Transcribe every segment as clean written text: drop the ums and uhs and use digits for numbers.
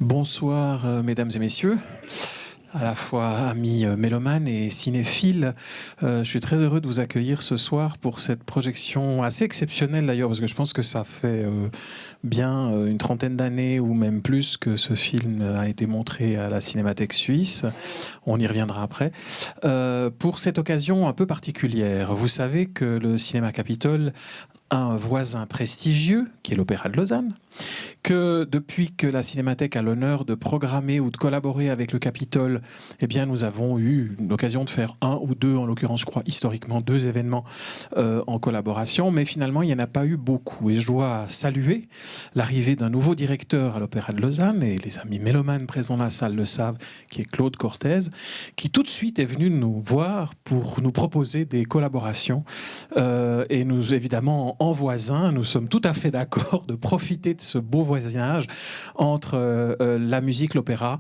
Bonsoir, mesdames et messieurs, à la fois amis mélomanes et cinéphiles. Je suis très heureux de vous accueillir ce soir pour cette projection assez exceptionnelle d'ailleurs, parce que je pense que ça fait bien une trentaine d'années ou même plus que ce film a été montré à la Cinémathèque suisse. On y reviendra après. Pour cette occasion un peu particulière, vous savez que le Cinéma Capitole a un voisin prestigieux, qui est l'Opéra de Lausanne, que depuis que la Cinémathèque a l'honneur de programmer ou de collaborer avec le Capitole, eh bien, nous avons eu l'occasion de faire un ou deux, en l'occurrence, je crois, historiquement, deux événements en collaboration, mais finalement, il n'y en a pas eu beaucoup. Et je dois saluer l'arrivée d'un nouveau directeur à l'Opéra de Lausanne, et les amis mélomanes présents dans la salle le savent, qui est Claude Cortez, qui tout de suite est venu nous voir pour nous proposer des collaborations. Et nous, évidemment, en voisins, nous sommes tout à fait d'accord de profiter de ce beau voisinage entre la musique, l'opéra,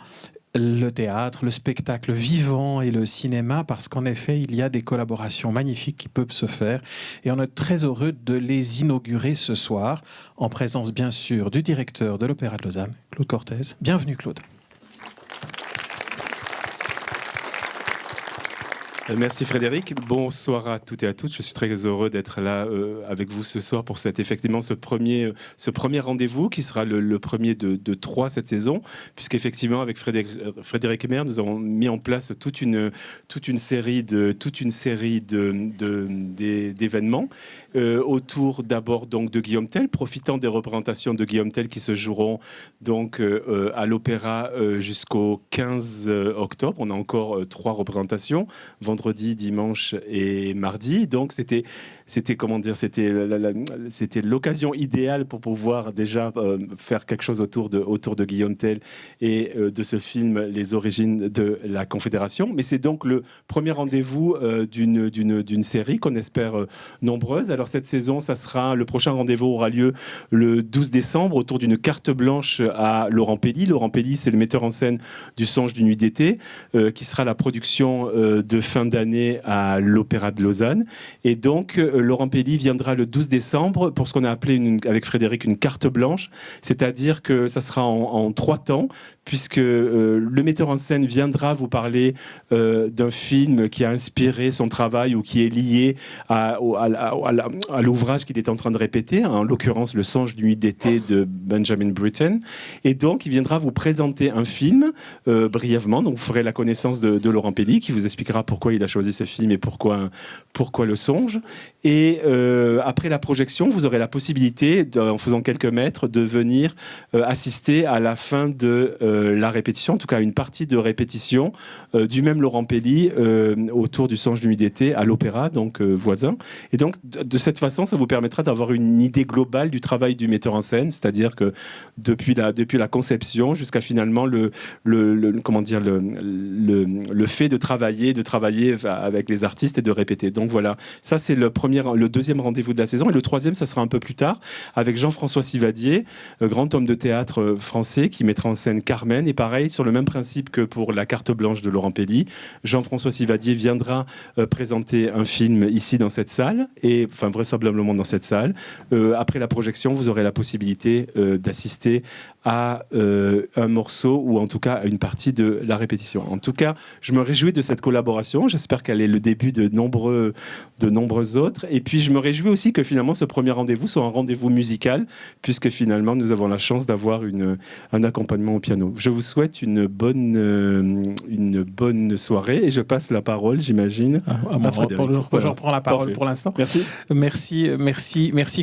le théâtre, le spectacle vivant et le cinéma, parce qu'en effet, il y a des collaborations magnifiques qui peuvent se faire. Et on est très heureux de les inaugurer ce soir, en présence bien sûr du directeur de l'Opéra de Lausanne, Claude Cortez. Bienvenue Claude. Merci Frédéric, bonsoir à toutes et à tous. Je suis très heureux d'être là avec vous ce soir pour ce premier rendez-vous qui sera le premier de trois cette saison, puisqu'effectivement avec Frédéric Emer, nous avons mis en place toute une série d'événements autour d'abord donc de Guillaume Tell, profitant des représentations de Guillaume Tell qui se joueront donc à l'Opéra jusqu'au 15 octobre. On a encore 3 représentations, vendredi, dimanche et mardi. Donc c'était l'occasion idéale pour pouvoir déjà faire quelque chose autour de Guillaume Tell et de ce film Les origines de la Confédération. Mais c'est donc le premier rendez-vous d'une série qu'on espère nombreuse. Alors cette saison, le prochain rendez-vous aura lieu le 12 décembre autour d'une carte blanche à Laurent Pelli. Laurent Pelli, c'est le metteur en scène du Songe d'une nuit d'été, qui sera la production de fin d'année à l'Opéra de Lausanne. Et donc, Laurent Pelli viendra le 12 décembre pour ce qu'on a appelé avec Frédéric une carte blanche, c'est-à-dire que ça sera en 3 temps, puisque le metteur en scène viendra vous parler d'un film qui a inspiré son travail ou qui est lié à l'ouvrage qu'il est en train de répéter, en l'occurrence Le Songe d'une nuit d'été de Benjamin Britten. Et donc, il viendra vous présenter un film brièvement. Donc, vous ferez la connaissance de Laurent Pelli, qui vous expliquera pourquoi il a choisi ce film et pourquoi Le Songe. Et après la projection, vous aurez la possibilité, en faisant quelques mètres, de venir assister à la fin de la répétition, en tout cas une partie de répétition du même Laurent Pelli autour du Songe d'une nuit d'été à l'Opéra, donc voisin. Et donc, de cette façon, ça vous permettra d'avoir une idée globale du travail du metteur en scène, c'est-à-dire que depuis la conception jusqu'à finalement le fait de travailler avec les artistes et de répéter. Donc voilà, ça c'est le deuxième rendez-vous de la saison. Et le troisième, ça sera un peu plus tard, avec Jean-François Sivadier, grand homme de théâtre français, qui mettra en scène Carmen. Et pareil, sur le même principe que pour la carte blanche de Laurent Pelli, Jean-François Sivadier viendra présenter un film ici dans cette salle, et enfin vraisemblablement dans cette salle. Après la projection, vous aurez la possibilité d'assister à un morceau, ou en tout cas à une partie de la répétition. En tout cas, je me réjouis de cette collaboration. J'espère qu'elle est le début de nombreux autres. Et puis, je me réjouis aussi que finalement, ce premier rendez-vous soit un rendez-vous musical, puisque finalement, nous avons la chance d'avoir un accompagnement au piano. Je vous souhaite une bonne soirée, et je passe la parole, j'imagine, à Frédéric. Je reprends la parole. Parfait. Pour l'instant. Merci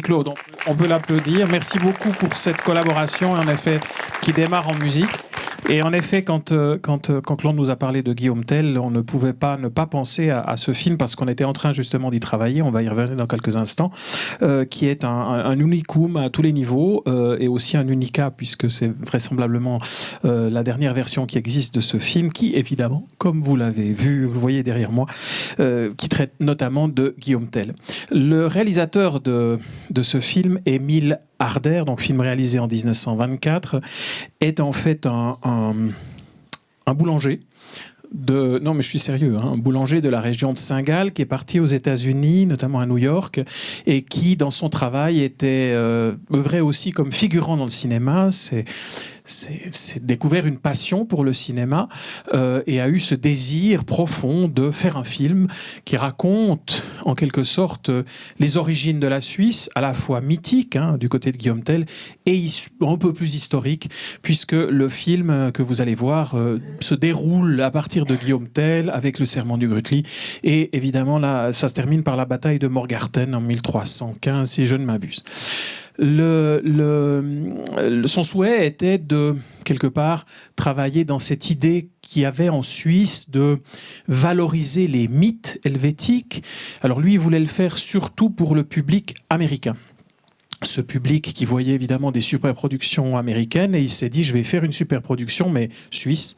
Claude. On peut l'applaudir. Merci beaucoup pour cette collaboration, en effet, qui démarre en musique. Et en effet, quand Claude nous a parlé de Guillaume Tell, on ne pouvait pas ne pas penser à ce film, parce qu'on était en train justement d'y travailler, on va y revenir dans quelques instants, qui est un unicum à tous les niveaux, et aussi un unica, puisque c'est vraisemblablement la dernière version qui existe de ce film, qui évidemment, comme vous l'avez vu, vous le voyez derrière moi, qui traite notamment de Guillaume Tell. Le réalisateur de ce film, Émile Harder, donc film réalisé en 1924, est en fait un boulanger. Non, mais je suis sérieux, un boulanger de la région de Saint-Gall qui est parti aux États-Unis, notamment à New York, et qui, dans son travail, était œuvré aussi comme figurant dans le cinéma. s'est découvert une passion pour le cinéma et a eu ce désir profond de faire un film qui raconte en quelque sorte les origines de la Suisse, à la fois mythique du côté de Guillaume Tell et un peu plus historique, puisque le film que vous allez voir se déroule à partir de Guillaume Tell avec le serment du Grutli, et évidemment là ça se termine par la bataille de Morgarten en 1315 si je ne m'abuse. Son souhait était de, quelque part, travailler dans cette idée qu'il y avait en Suisse de valoriser les mythes helvétiques. Alors lui, il voulait le faire surtout pour le public américain. Ce public qui voyait évidemment des superproductions américaines, et il s'est dit, je vais faire une superproduction, mais suisse.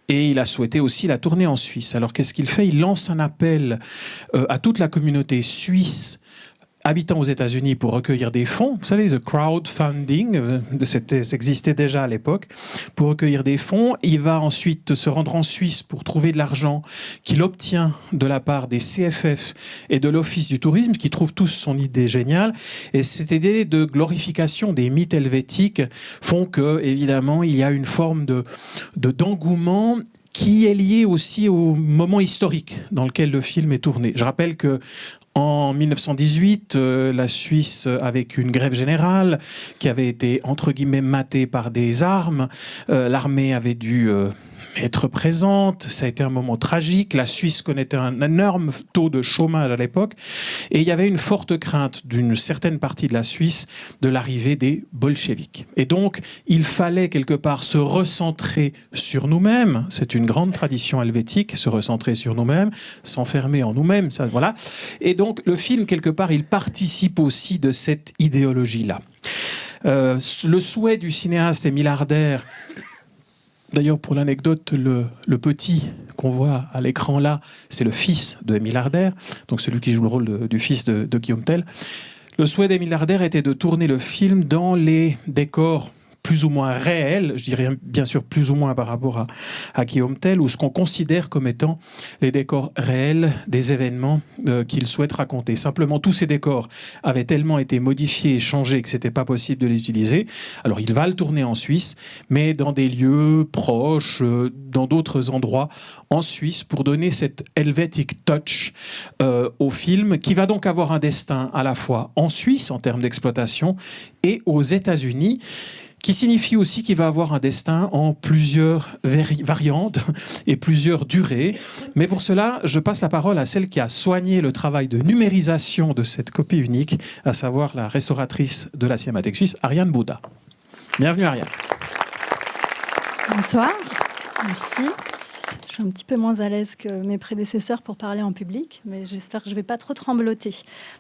Et il a souhaité aussi la tourner en Suisse. Alors qu'est-ce qu'il fait ? Il lance un appel à toute la communauté suisse habitant aux États-Unis pour recueillir des fonds. Vous savez, le crowdfunding, ça existait déjà à l'époque, pour recueillir des fonds. Il va ensuite se rendre en Suisse pour trouver de l'argent qu'il obtient de la part des CFF et de l'Office du tourisme, qui trouvent tous son idée géniale. Et cette idée de glorification des mythes helvétiques font que, évidemment, il y a une forme d'engouement qui est lié aussi au moment historique dans lequel le film est tourné. Je rappelle que en 1918, la Suisse, avec une grève générale qui avait été, entre guillemets, matée par des armes, l'armée avait dû être présente. Ça a été un moment tragique. La Suisse connaissait un énorme taux de chômage à l'époque. Et il y avait une forte crainte d'une certaine partie de la Suisse de l'arrivée des bolcheviks. Et donc, il fallait quelque part se recentrer sur nous-mêmes. C'est une grande tradition helvétique, se recentrer sur nous-mêmes, s'enfermer en nous-mêmes. Ça, voilà. Et donc, le film, quelque part, il participe aussi de cette idéologie-là. Le souhait du cinéaste Émile Harder. D'ailleurs, pour l'anecdote, le petit qu'on voit à l'écran là, c'est le fils de Émile Harder, donc celui qui joue le rôle du fils de Guillaume Tell. Le souhait d'Émile Harder était de tourner le film dans les décors plus ou moins réels, je dirais bien sûr plus ou moins par rapport à Guillaume Tell, ou ce qu'on considère comme étant les décors réels des événements qu'il souhaite raconter. Simplement, tous ces décors avaient tellement été modifiés et changés que c'était pas possible de les utiliser. Alors, il va le tourner en Suisse, mais dans des lieux proches, dans d'autres endroits en Suisse, pour donner cet Helvetic touch au film, qui va donc avoir un destin à la fois en Suisse, en termes d'exploitation, et aux États-Unis, qui signifie aussi qu'il va avoir un destin en plusieurs variantes et plusieurs durées. Mais pour cela, je passe la parole à celle qui a soigné le travail de numérisation de cette copie unique, à savoir la restauratrice de la Cinémathèque suisse, Ariane Bouda. Bienvenue, Ariane. Bonsoir, merci. Je suis un petit peu moins à l'aise que mes prédécesseurs pour parler en public, mais j'espère que je ne vais pas trop trembloter.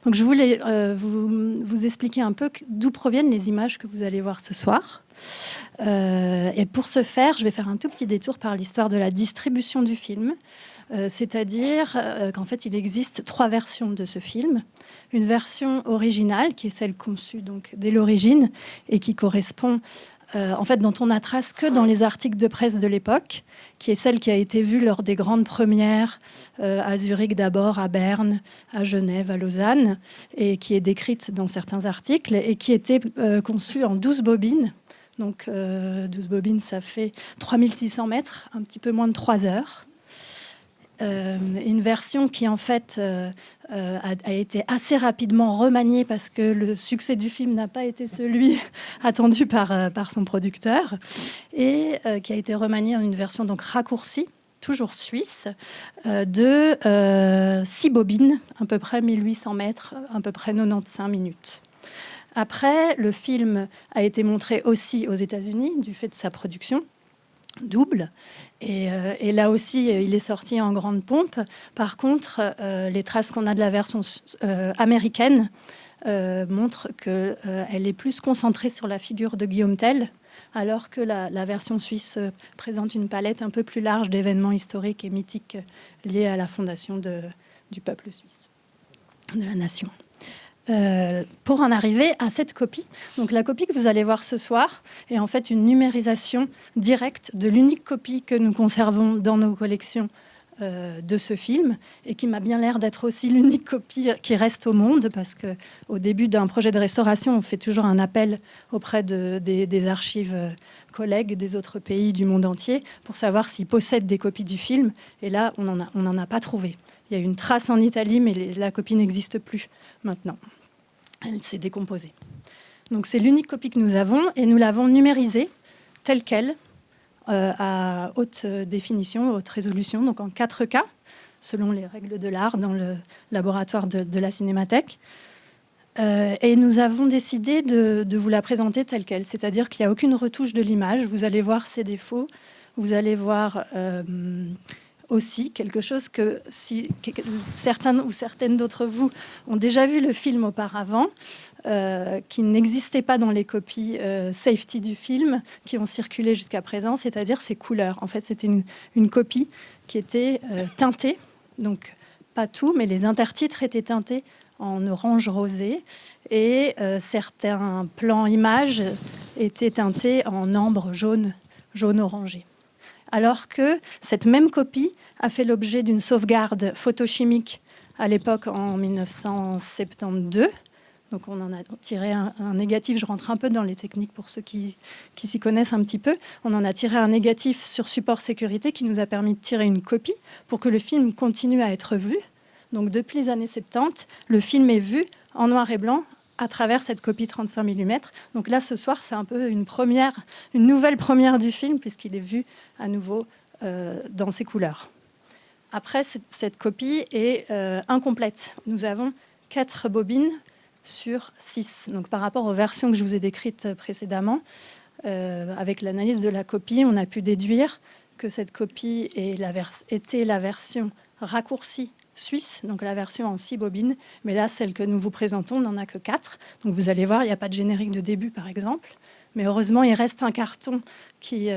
Donc je voulais vous expliquer un peu d'où proviennent les images que vous allez voir ce soir. Et pour ce faire, je vais faire un tout petit détour par l'histoire de la distribution du film. C'est-à-dire qu'en fait, il existe 3 versions de ce film. Une version originale, qui est celle conçue donc, dès l'origine, et qui correspond... en fait, dont on n'a trace que dans les articles de presse de l'époque, qui est celle qui a été vue lors des grandes premières à Zurich d'abord, à Berne, à Genève, à Lausanne, et qui est décrite dans certains articles, et qui était conçue en 12 bobines. Donc 12 bobines, ça fait 3600 mètres, un petit peu moins de 3 heures. Une version qui en fait a été assez rapidement remaniée parce que le succès du film n'a pas été celui attendu par son producteur, et qui a été remaniée en une version donc raccourcie, toujours suisse, de 6 bobines, à peu près 1800 mètres, à peu près 95 minutes. Après, le film a été montré aussi aux États-Unis du fait de sa production double, et là aussi il est sorti en grande pompe. Par contre, les traces qu'on a de la version américaine montrent qu'elle est plus concentrée sur la figure de Guillaume Tell, alors que la version suisse présente une palette un peu plus large d'événements historiques et mythiques liés à la fondation du peuple suisse, de la nation. Pour en arriver à cette copie. Donc la copie que vous allez voir ce soir est en fait une numérisation directe de l'unique copie que nous conservons dans nos collections de ce film et qui m'a bien l'air d'être aussi l'unique copie qui reste au monde, parce qu'au début d'un projet de restauration, on fait toujours un appel auprès des archives collègues des autres pays du monde entier pour savoir s'ils possèdent des copies du film. Et là, on n'en a pas trouvé. Il y a une trace en Italie, mais la copie n'existe plus maintenant. Elle s'est décomposée. Donc c'est l'unique copie que nous avons et nous l'avons numérisée telle qu'elle, à haute définition, haute résolution, donc en 4K, selon les règles de l'art dans le laboratoire de la Cinémathèque. Et nous avons décidé de vous la présenter telle qu'elle, c'est-à-dire qu'il n'y a aucune retouche de l'image. Vous allez voir ses défauts, vous allez voir aussi quelque chose que si certains ou certaines d'entre vous ont déjà vu le film auparavant, qui n'existait pas dans les copies safety du film qui ont circulé jusqu'à présent, c'est-à-dire ses couleurs. En fait, c'était une copie qui était teintée, donc pas tout, mais les intertitres étaient teintés en orange rosé et certains plans images étaient teintés en ambre jaune orangé. Alors que cette même copie a fait l'objet d'une sauvegarde photochimique à l'époque en 1972. Donc on en a tiré un négatif, je rentre un peu dans les techniques pour ceux qui s'y connaissent un petit peu. On en a tiré un négatif sur support sécurité qui nous a permis de tirer une copie pour que le film continue à être vu. Donc depuis les années 70, le film est vu en noir et blanc à travers cette copie 35 mm. Donc là, ce soir, c'est un peu une nouvelle première du film, puisqu'il est vu à nouveau dans ses couleurs. Après, cette copie est incomplète. Nous avons 4 bobines sur 6. Donc par rapport aux versions que je vous ai décrites précédemment, avec l'analyse de la copie, on a pu déduire que cette copie était la version raccourcie suisse, donc la version en 6 bobines, mais là, celle que nous vous présentons n'en a que 4. Donc vous allez voir, il n'y a pas de générique de début, par exemple. Mais heureusement, il reste un carton qui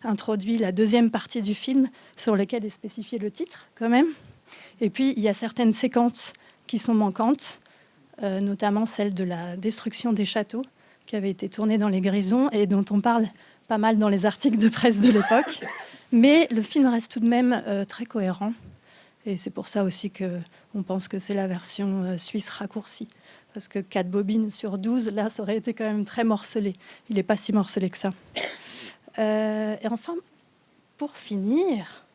introduit la deuxième partie du film, sur lequel est spécifié le titre, quand même. Et puis, il y a certaines séquences qui sont manquantes, notamment celle de la destruction des châteaux, qui avait été tournée dans les Grisons et dont on parle pas mal dans les articles de presse de l'époque. Mais le film reste tout de même très cohérent. Et c'est pour ça aussi qu'on pense que c'est la version suisse raccourcie. Parce que 4 bobines sur 12, là, ça aurait été quand même très morcelé. Il n'est pas si morcelé que ça. Et enfin, pour finir,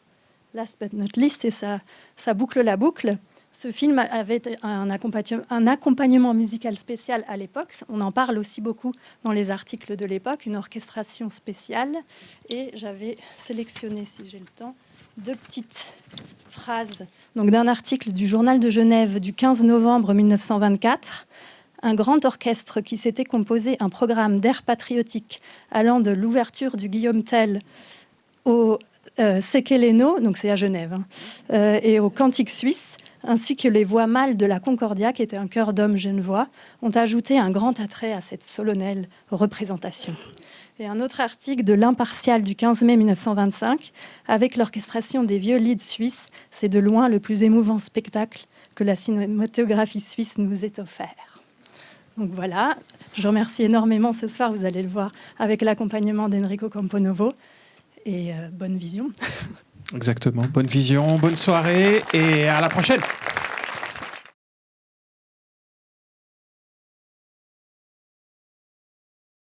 last but not least, et ça boucle la boucle, ce film avait un accompagnement musical spécial à l'époque. On en parle aussi beaucoup dans les articles de l'époque, une orchestration spéciale. Et j'avais sélectionné, si j'ai le temps, 2 petites phrases donc d'un article du Journal de Genève du 15 novembre 1924. Un grand orchestre qui s'était composé un programme d'air patriotique allant de l'ouverture du Guillaume Tell au Sekeleno, donc c'est à Genève, et au Cantique suisse, ainsi que les voix mâles de la Concordia, qui était un chœur d'hommes genevois, ont ajouté un grand attrait à cette solennelle représentation. Et un autre article de l'Impartial du 15 mai 1925, avec l'orchestration des violides suisses, c'est de loin le plus émouvant spectacle que la cinématographie suisse nous ait offert. Donc voilà, je remercie énormément ce soir, vous allez le voir, avec l'accompagnement d'Enrico Camponovo. Et bonne vision. Exactement, bonne vision, bonne soirée et à la prochaine.